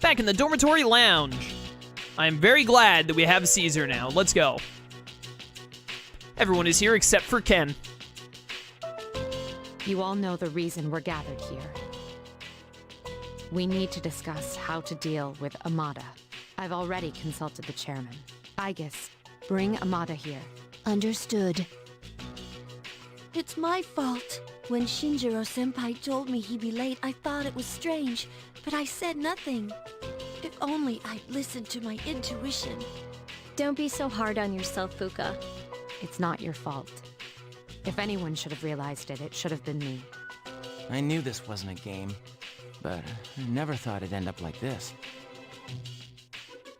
Back in the dormitory lounge. I am very glad that we have Caesar now. Let's go. Everyone is here except for Ken. You all know the reason we're gathered here. We need to discuss how to deal with Amada. I've already consulted the chairman. Aigis, bring Amada here. Understood. It's my fault. When Shinjiro-senpai told me he'd be late, I thought it was strange, but I said nothing. If only I'd listened to my intuition. Don't be so hard on yourself, Fuka. It's not your fault. If anyone should have realized it, it should have been me. I knew this wasn't a game, but I never thought it'd end up like this.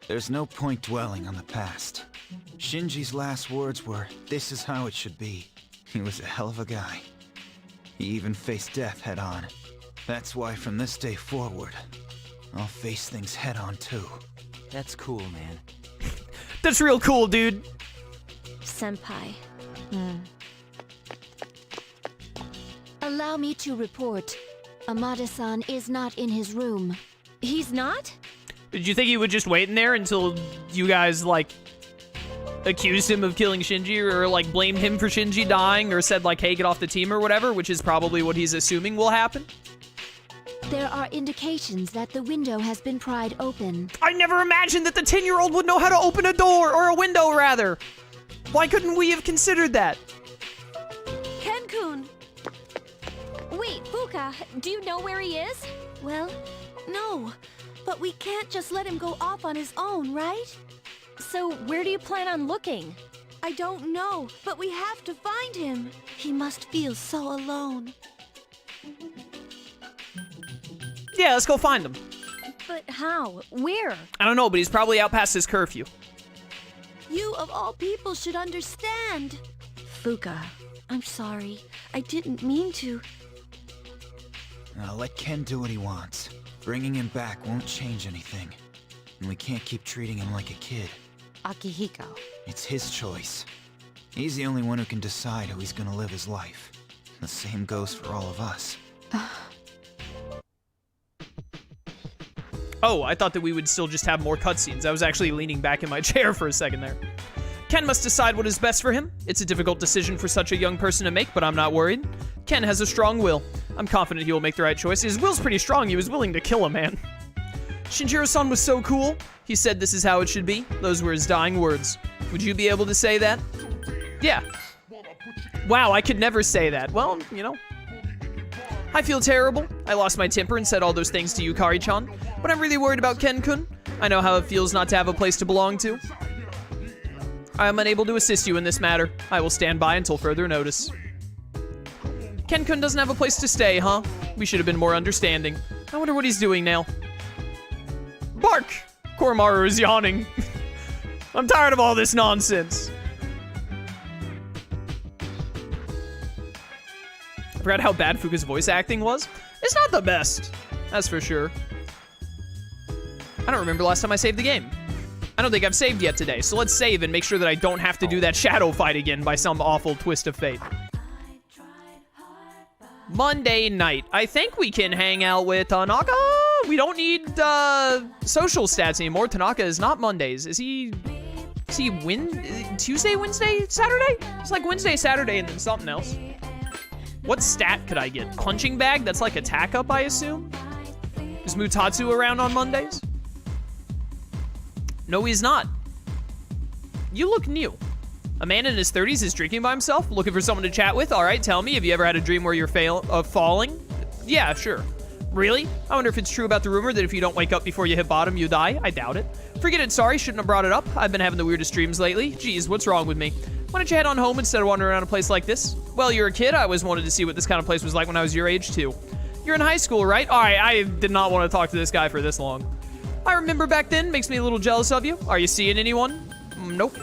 There's no point dwelling on the past. Shinji's last words were, "This is how it should be." He was a hell of a guy. He even faced death head on. That's why from this day forward, I'll face things head on too. That's cool, man. That's real cool, dude. Senpai. Allow me to report. Amada-san is not in his room. He's not? Did you think he would just wait in there until you guys, like, accused him of killing Shinji or, like, blamed him for Shinji dying or said, like, hey, get off the team or whatever, which is probably what he's assuming will happen? There are indications that the window has been pried open. I never imagined that the 10-year-old would know how to open a door, or a window, rather. Why couldn't we have considered that? Ken-kun! Wait, Fuka, do you know where he is? Well, no. But we can't just let him go off on his own, right? So where do you plan on looking? I don't know, but we have to find him. He must feel so alone. Yeah, let's go find him. But how? Where? I don't know, but he's probably out past his curfew. You, of all people, should understand. Fuka, I'm sorry. I didn't mean to. Let Ken do what he wants. Bringing him back won't change anything. And we can't keep treating him like a kid. Akihiko. It's his choice. He's the only one who can decide how he's gonna live his life. The same goes for all of us. Oh, I thought that we would still just have more cutscenes. I was actually leaning back in my chair for a second there. Ken must decide what is best for him. It's a difficult decision for such a young person to make, but I'm not worried. Ken has a strong will. I'm confident he will make the right choice. His will's pretty strong. He was willing to kill a man. Shinjiro-san was so cool. He said this is how it should be. Those were his dying words. Would you be able to say that? Yeah. Wow, I could never say that. Well, you know. I feel terrible. I lost my temper and said all those things to Yukari-chan, but I'm really worried about Ken-kun. I know how it feels not to have a place to belong to. I am unable to assist you in this matter. I will stand by until further notice. Ken-kun doesn't have a place to stay, huh? We should have been more understanding. I wonder what he's doing now. Bark! Koromaru is yawning. I'm tired of all this nonsense. I forgot how bad Fuka's voice acting was. It's not the best, that's for sure. I don't remember last time I saved the game. I don't think I've saved yet today, so let's save and make sure that I don't have to do that shadow fight again by some awful twist of fate. Monday night. I think we can hang out with Tanaka. We don't need social stats anymore. Tanaka is not Mondays. Is he Tuesday, Wednesday, Saturday? It's like Wednesday, Saturday, and then something else. What stat could I get? Punching bag? That's like attack up, I assume? Is Mutatsu around on Mondays? No, he's not. You look new. A man in his 30s is drinking by himself, looking for someone to chat with. All right, tell me, have you ever had a dream where you're falling? Yeah, sure. Really? I wonder if it's true about the rumor that if you don't wake up before you hit bottom, you die. I doubt it. Forget it, sorry, shouldn't have brought it up. I've been having the weirdest dreams lately. Geez, what's wrong with me? Why don't you head on home instead of wandering around a place like this? Well, you're a kid. I always wanted to see what this kind of place was like when I was your age, too. You're in high school, right? All right, I did not want to talk to this guy for this long. I remember back then. Makes me a little jealous of you. Are you seeing anyone? Nope.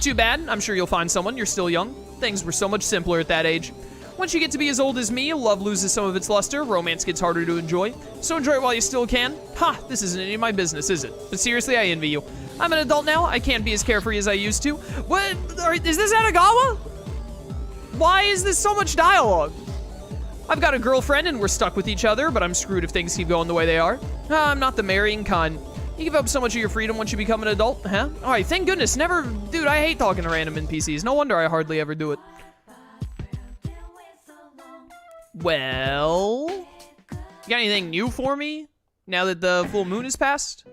Too bad. I'm sure you'll find someone. You're still young. Things were so much simpler at that age. Once you get to be as old as me, love loses some of its luster. Romance gets harder to enjoy. So enjoy it while you still can. Ha! This isn't any of my business, is it? But seriously, I envy you. I'm an adult now. I can't be as carefree as I used to. What? Is this Anagawa? Why is this so much dialogue? I've got a girlfriend and we're stuck with each other, but I'm screwed if things keep going the way they are. I'm not the marrying kind. You give up so much of your freedom once you become an adult, huh? Alright, thank goodness. Never... Dude, I hate talking to random NPCs. No wonder I hardly ever do it. Well... You got anything new for me? Now that the full moon has passed?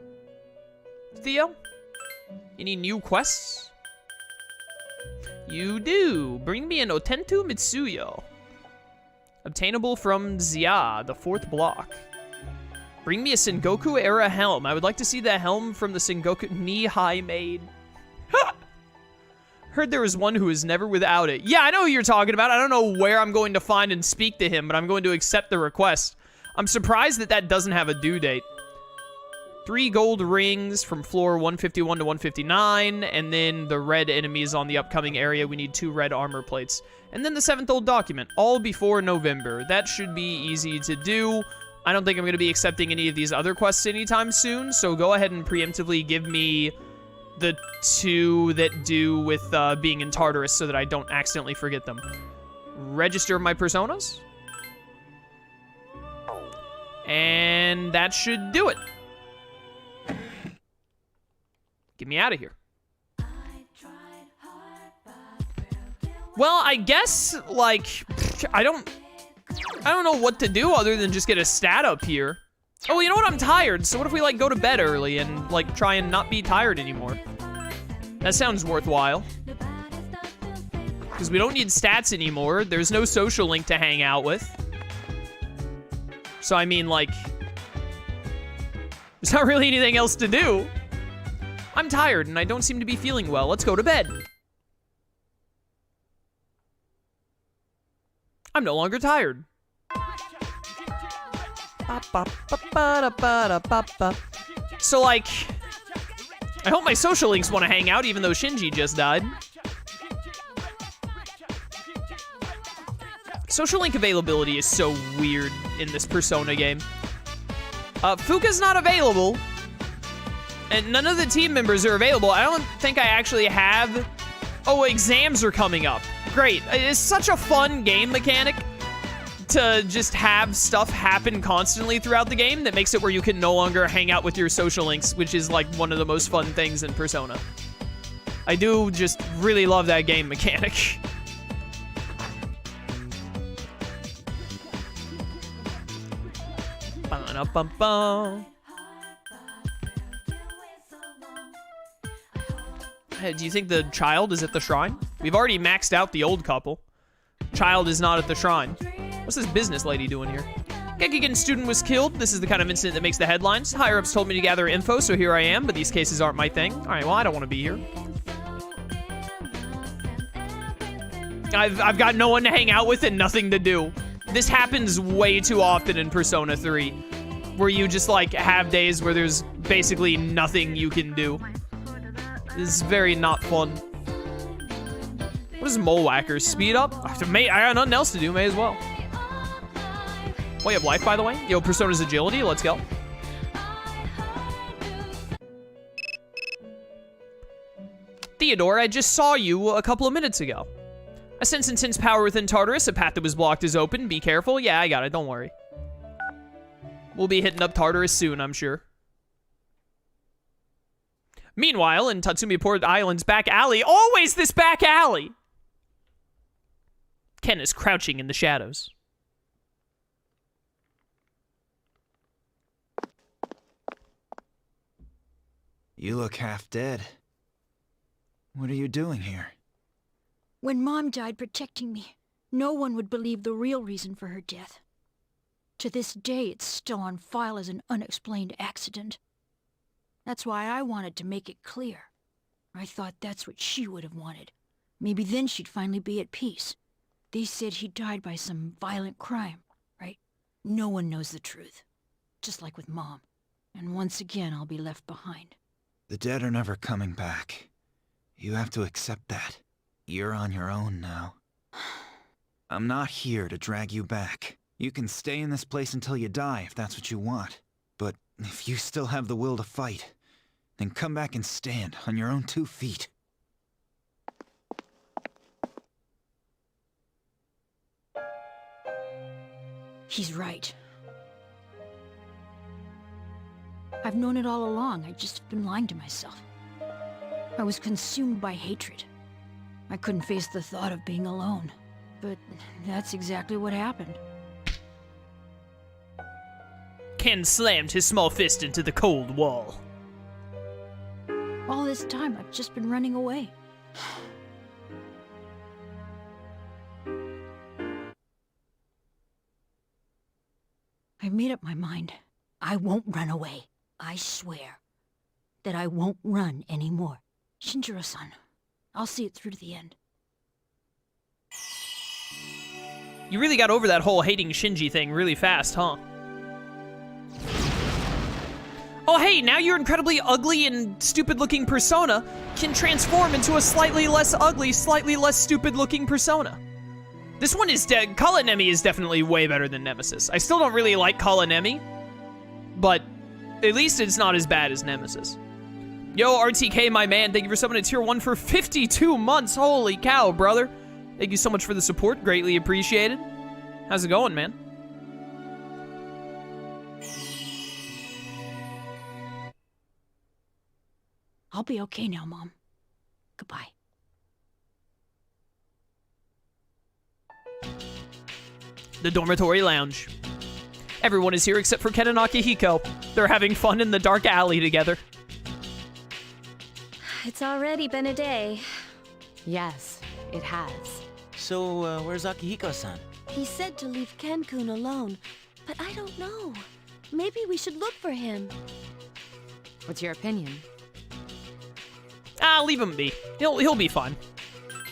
Theo? Any new quests? You do. Bring me an Otentu Mitsuyo. Obtainable from Zia, the 4th block. Bring me a Sengoku-era helm. I would like to see the helm from the Sengoku Nihai made. Heard there was one who is never without it. Yeah, I know who you're talking about. I don't know where I'm going to find and speak to him, but I'm going to accept the request. I'm surprised that that doesn't have a due date. 3 gold rings from floor 151 to 159, and then the red enemies on the upcoming area. We need 2 red armor plates. And then the 7th old document, all before November. That should be easy to do. I don't think I'm going to be accepting any of these other quests anytime soon, so go ahead and preemptively give me the 2 that do with being in Tartarus so that I don't accidentally forget them. Register my personas. And that should do it. Get me out of here. Well, I guess, like, I don't know what to do other than just get a stat up here. Oh, you know what? I'm tired. So what if we, like, go to bed early and, like, try and not be tired anymore? That sounds worthwhile. Because we don't need stats anymore. There's no social link to hang out with. So, I mean, like, there's not really anything else to do. I'm tired and I don't seem to be feeling well. Let's go to bed. I'm no longer tired. So, like, I hope my social links want to hang out even though Shinji just died. Social link availability is so weird in this Persona game. Fuka's not available. And none of the team members are available. I don't think I actually have... Oh, exams are coming up. Great. It's such a fun game mechanic to just have stuff happen constantly throughout the game that makes it where you can no longer hang out with your social links, which is like one of the most fun things in Persona. I do just really love that game mechanic. Ba-da-bum-bum. Hey, do you think the child is at the shrine? We've already maxed out the old couple. Child is not at the shrine. What's this business lady doing here? Gekigen student was killed. This is the kind of incident that makes the headlines. Higher-ups told me to gather info, so here I am, but these cases aren't my thing. All right, well, I don't want to be here. I've got no one to hang out with and nothing to do. This happens way too often in Persona 3, where you just, like, have days where there's basically nothing you can do. This is very not fun. What is Mole Whackers? Speed up? I got nothing else to do, may as well. Oh, you have life, by the way? Yo, Persona's agility, let's go. Theodore, I just saw you a couple of minutes ago. I sense intense power within Tartarus. A path that was blocked is open. Be careful. Yeah, I got it. Don't worry. We'll be hitting up Tartarus soon, I'm sure. Meanwhile, in Tatsumi Port Island's back alley, always this back alley! Ken is crouching in the shadows. You look half dead. What are you doing here? When Mom died protecting me, no one would believe the real reason for her death. To this day, it's still on file as an unexplained accident. That's why I wanted to make it clear. I thought that's what she would have wanted. Maybe then she'd finally be at peace. They said he died by some violent crime, right? No one knows the truth. Just like with Mom. And once again, I'll be left behind. The dead are never coming back. You have to accept that. You're on your own now. I'm not here to drag you back. You can stay in this place until you die if that's what you want. But if you still have the will to fight, then come back and stand on your own 2 feet. He's right. I've known it all along. I just been lying to myself. I was consumed by hatred. I couldn't face the thought of being alone. But that's exactly what happened. Ken slammed his small fist into the cold wall. All this time, I've just been running away. I've made up my mind. I won't run away. I swear that I won't run anymore. Shinjiro-san, I'll see it through to the end. You really got over that whole hating Shinji thing really fast, huh? Oh hey, now your incredibly ugly and stupid-looking persona can transform into a slightly less ugly, slightly less stupid-looking persona. This one is Kalanemi is definitely way better than Nemesis. I still don't really like Kalanemi, but at least it's not as bad as Nemesis. Yo, RTK, my man, thank you for summoning tier 1 for 52 months. Holy cow, brother. Thank you so much for the support. Greatly appreciated. How's it going, man? I'll be okay now, Mom. Goodbye. The dormitory lounge. Everyone is here except for Ken and Akihiko. They're having fun in the dark alley together. It's already been a day. Yes, it has. So, where's Akihiko-san? He said to leave Ken-kun alone, but I don't know. Maybe we should look for him. What's your opinion? Ah, leave him be. He'll be fine.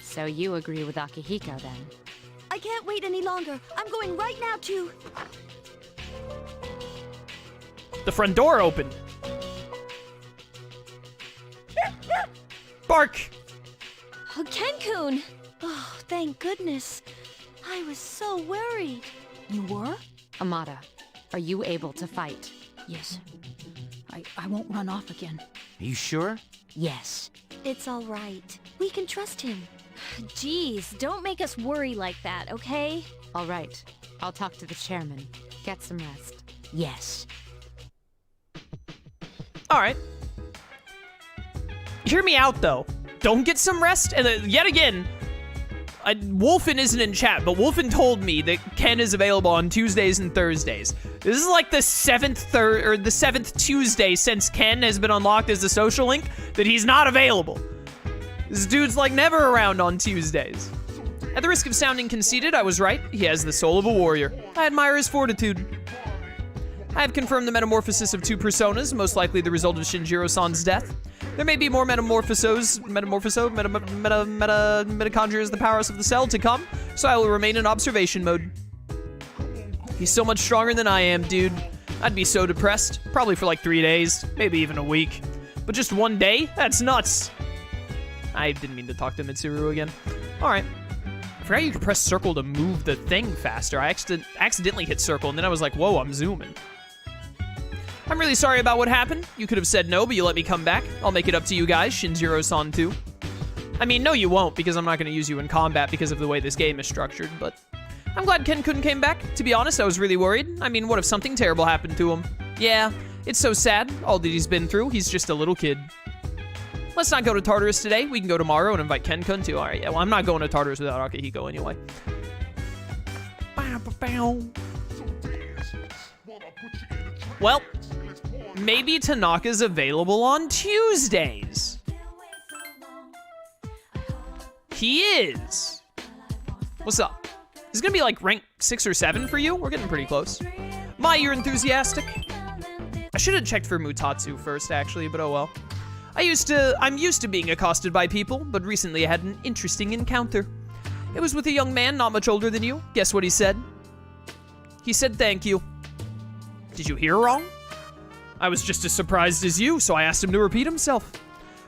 So you agree with Akihiko then? I can't wait any longer. I'm going right now to... The front door opened. Bark! Oh, Ken-kun! Oh, thank goodness. I was so worried. You were? Amada, are you able to fight? Yes. I won't run off again. Are you sure? Yes. It's all right. We can trust him. Jeez, don't make us worry like that, okay? All right, I'll talk to the chairman. Get some rest. Yes. All right. Hear me out, though. Don't get some rest. And yet again, Wolfen isn't in chat, but Wolfen told me that Ken is available on Tuesdays and Thursdays. This is like the seventh Tuesday since Ken has been unlocked as a social link that he's not available. This dude's like never around on Tuesdays. At the risk of sounding conceited, I was right. He has the soul of a warrior. I admire his fortitude. I have confirmed the metamorphosis of 2 personas, most likely the result of Shinjiro-san's death. There may be more mitochondrias, the powers of the cell to come, so I will remain in observation mode. He's so much stronger than I am, dude. I'd be so depressed, probably for like 3 days, maybe even a week. But just 1 day? That's nuts. I didn't mean to talk to Mitsuru again. All right. I forgot you could press circle to move the thing faster. I accidentally hit circle, and then I was like, whoa, I'm zooming. I'm really sorry about what happened. You could have said no, but you let me come back. I'll make it up to you guys, Shinjiro-san too. I mean, no you won't, because I'm not going to use you in combat because of the way this game is structured, but I'm glad Ken-kun came back. To be honest, I was really worried. I mean, what if something terrible happened to him? Yeah, it's so sad, all that he's been through. He's just a little kid. Let's not go to Tartarus today. We can go tomorrow and invite Ken-kun too. All right, yeah, well, I'm not going to Tartarus without Akihiko anyway. Well, maybe Tanaka's available on Tuesdays. He is. What's up? This is gonna be like rank 6 or 7 for you. We're getting pretty close. My, you're enthusiastic. I should have checked for Mutatsu first, actually, but oh well. I'm used to being accosted by people, but recently I had an interesting encounter. It was with a young man not much older than you. Guess what he said? He said thank you. Did you hear wrong? I was just as surprised as you, so I asked him to repeat himself.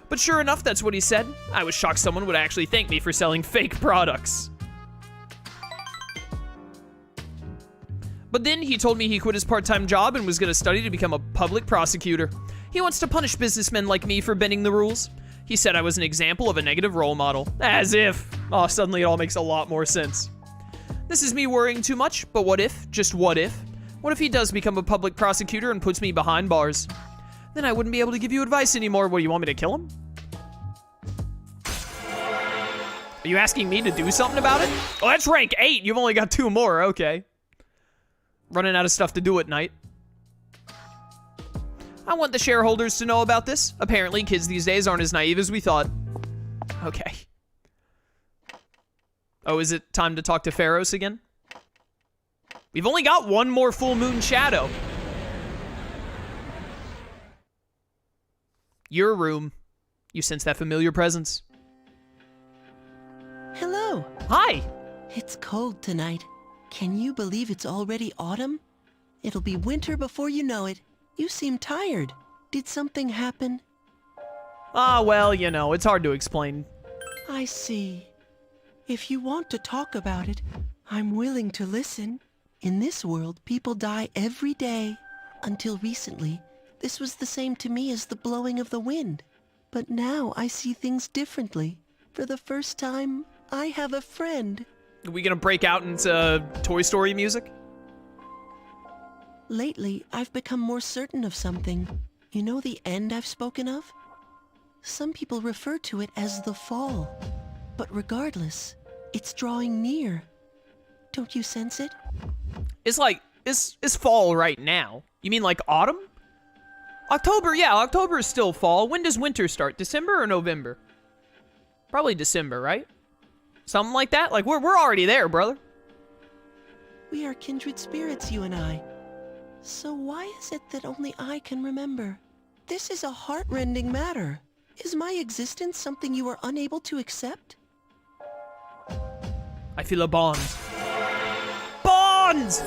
But sure enough, that's what he said. I was shocked someone would actually thank me for selling fake products. But then he told me he quit his part-time job and was gonna study to become a public prosecutor. He wants to punish businessmen like me for bending the rules. He said I was an example of a negative role model. As if. Oh, suddenly it all makes a lot more sense. This is me worrying too much, but what if, just what if? What if he does become a public prosecutor and puts me behind bars? Then I wouldn't be able to give you advice anymore. What, do you want me to kill him? Are you asking me to do something about it? Oh, that's rank 8. You've only got 2 more. Okay. Running out of stuff to do at night. I want the shareholders to know about this. Apparently, kids these days aren't as naive as we thought. Okay. Oh, is it time to talk to Pharos again? We've only got 1 more full moon shadow. Your room. You sense that familiar presence. Hello. Hi. It's cold tonight. Can you believe it's already autumn? It'll be winter before you know it. You seem tired. Did something happen? Ah, well, you know, it's hard to explain. I see. If you want to talk about it, I'm willing to listen. In this world, people die every day. Until recently, this was the same to me as the blowing of the wind. But now I see things differently. For the first time, I have a friend. Are we gonna break out into Toy Story music? Lately, I've become more certain of something. You know the end I've spoken of? Some people refer to it as the fall. But regardless, it's drawing near. Don't you sense it? It's like, it's fall right now. You mean like autumn? October, yeah, October is still fall. When does winter start? December or November? Probably December, right? Something like that? Like, we're already there, brother. We are kindred spirits, you and I. So why is it that only I can remember? This is a heart-rending matter. Is my existence something you are unable to accept? I feel a bond. Bond!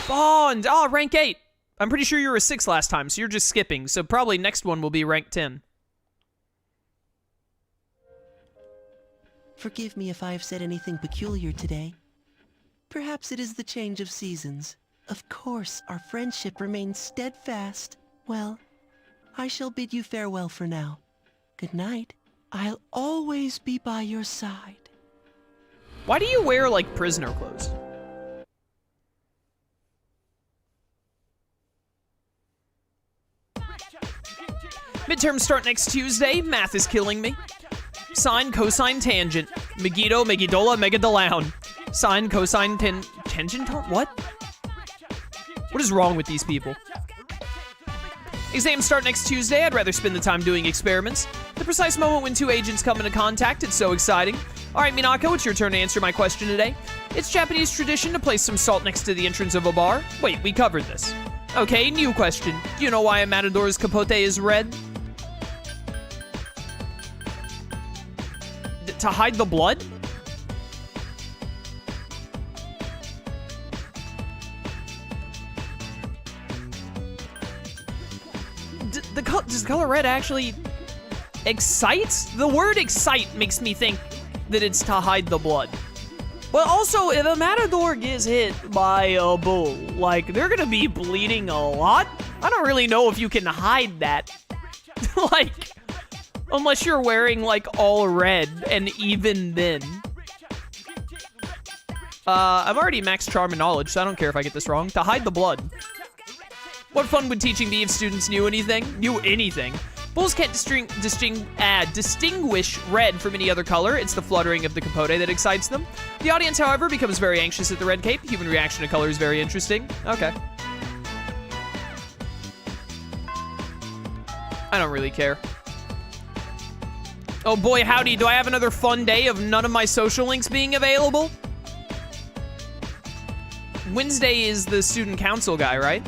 Bond! Oh, rank 8. I'm pretty sure you were a 6 last time, so you're just skipping. So probably next one will be rank 10. Forgive me if I have said anything peculiar today. Perhaps it is the change of seasons. Of course, our friendship remains steadfast. Well, I shall bid you farewell for now. Good night. I'll always be by your side. Why do you wear, like, prisoner clothes? Midterms start next Tuesday. Math is killing me. Sine, cosine, tangent. Megiddo, Megidola, Megadolown. Sine, cosine, tangent? What? What is wrong with these people? Exams start next Tuesday. I'd rather spend the time doing experiments. The precise moment when 2 agents come into contact, it's so exciting. All right, Minako, it's your turn to answer my question today. It's Japanese tradition to place some salt next to the entrance of a bar. Wait, we covered this. Okay, new question. Do you know why a matador's capote is red? To hide the blood? Does the color red actually excites? The word excite makes me think that it's to hide the blood. But also, if a matador gets hit by a bull, like, they're gonna be bleeding a lot. I don't really know if you can hide that. Like, unless you're wearing, like, all red, and even then. I've already maxed Charm and Knowledge, so I don't care if I get this wrong. To hide the blood. What fun would teaching be if students knew anything? Bulls can't distinguish red from any other color. It's the fluttering of the capote that excites them. The audience, however, becomes very anxious at the red cape. Human reaction to color is very interesting. Okay. I don't really care. Oh boy, howdy, do I have another fun day of none of my social links being available? Wednesday is the student council guy, right?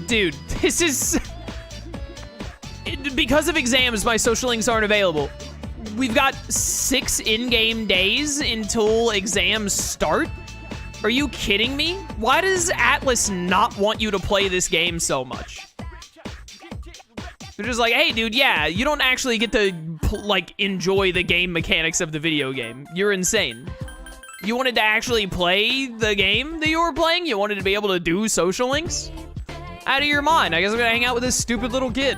Dude, this is... Because of exams, my social links aren't available. We've got 6 in-game days until exams start? Are you kidding me? Why does Atlus not want you to play this game so much? They're just like, hey, dude, yeah, you don't actually get to, like, enjoy the game mechanics of the video game. You're insane. You wanted to actually play the game that you were playing? You wanted to be able to do social links? Out of your mind. I guess I'm gonna hang out with this stupid little kid.